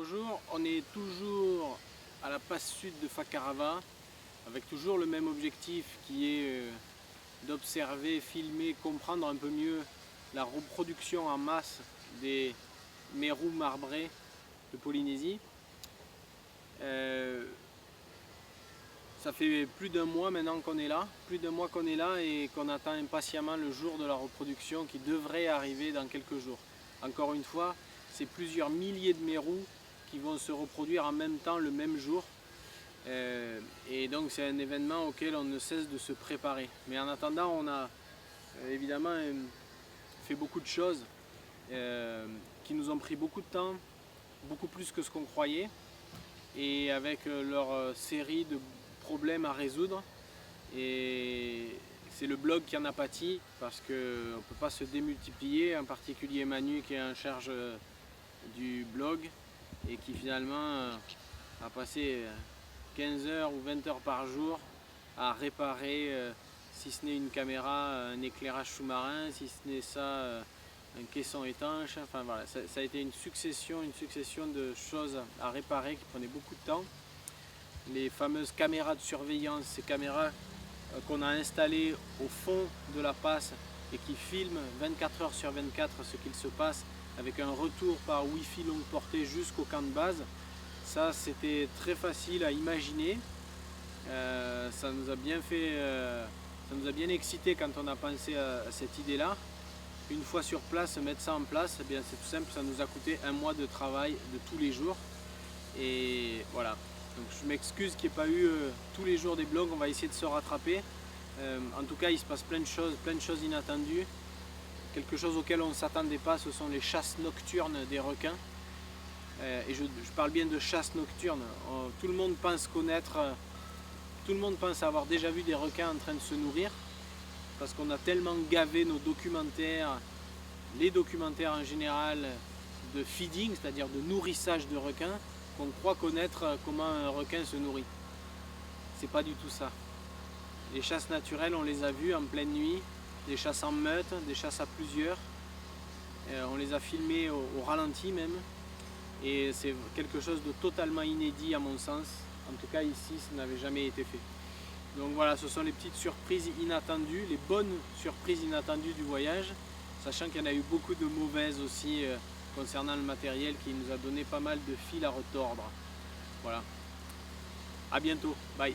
bonjour, on est toujours à la passe sud de Fakarava avec toujours le même objectif qui est d'observer, filmer, comprendre un peu mieux la reproduction en masse des mérous marbrés de Polynésie. Ça fait plus d'un mois maintenant qu'on est là, et qu'on attend impatiemment le jour de la reproduction qui devrait arriver dans quelques jours. Encore une fois, c'est plusieurs milliers de mérous qui vont se reproduire en même temps le même jour. Et donc c'est un événement auquel on ne cesse de se préparer. Mais en attendant, on a évidemment fait beaucoup de choses qui nous ont pris beaucoup de temps, beaucoup plus que ce qu'on croyait. Et avec leur série de problèmes à résoudre, et c'est le blog qui en a pâti parce qu'on ne peut pas se démultiplier, en particulier Manu qui est en charge du blog et qui finalement a passé 15 heures ou 20 heures par jour à réparer, si ce n'est une caméra, un éclairage sous-marin, si ce n'est ça, un caisson étanche. Enfin voilà, ça a été une succession de choses à réparer qui prenaient beaucoup de temps. Les fameuses caméras de surveillance, ces caméras qu'on a installées au fond de la passe et qui filment 24 heures sur 24 ce qu'il se passe avec un retour par Wi-Fi longue portée jusqu'au camp de base. Ça, c'était très facile à imaginer. Ça nous a bien excité quand on a pensé à cette idée-là. Une fois sur place, mettre ça en place, eh bien c'est tout simple, ça nous a coûté un mois de travail de tous les jours. Et voilà. Donc je m'excuse qu'il n'y ait pas eu tous les jours des blogs, on va essayer de se rattraper. En tout cas, il se passe plein de choses inattendues. Quelque chose auquel on ne s'attendait pas, ce sont les chasses nocturnes des requins. Et je parle bien de chasse nocturne. Tout le monde pense avoir déjà vu des requins en train de se nourrir, parce qu'on a tellement gavé nos documentaires, les documentaires en général, de feeding, c'est-à-dire de nourrissage de requins, qu'on croit connaître comment un requin se nourrit. C'est pas du tout ça. Les chasses naturelles, on les a vues en pleine nuit, des chasses en meute, des chasses à plusieurs. On les a filmées au ralenti même. Et c'est quelque chose de totalement inédit à mon sens. En tout cas ici, ça n'avait jamais été fait. Donc voilà, ce sont les petites surprises inattendues, les bonnes surprises inattendues du voyage, sachant qu'il y en a eu beaucoup de mauvaises aussi concernant le matériel qui nous a donné pas mal de fil à retordre. Voilà. À bientôt. Bye.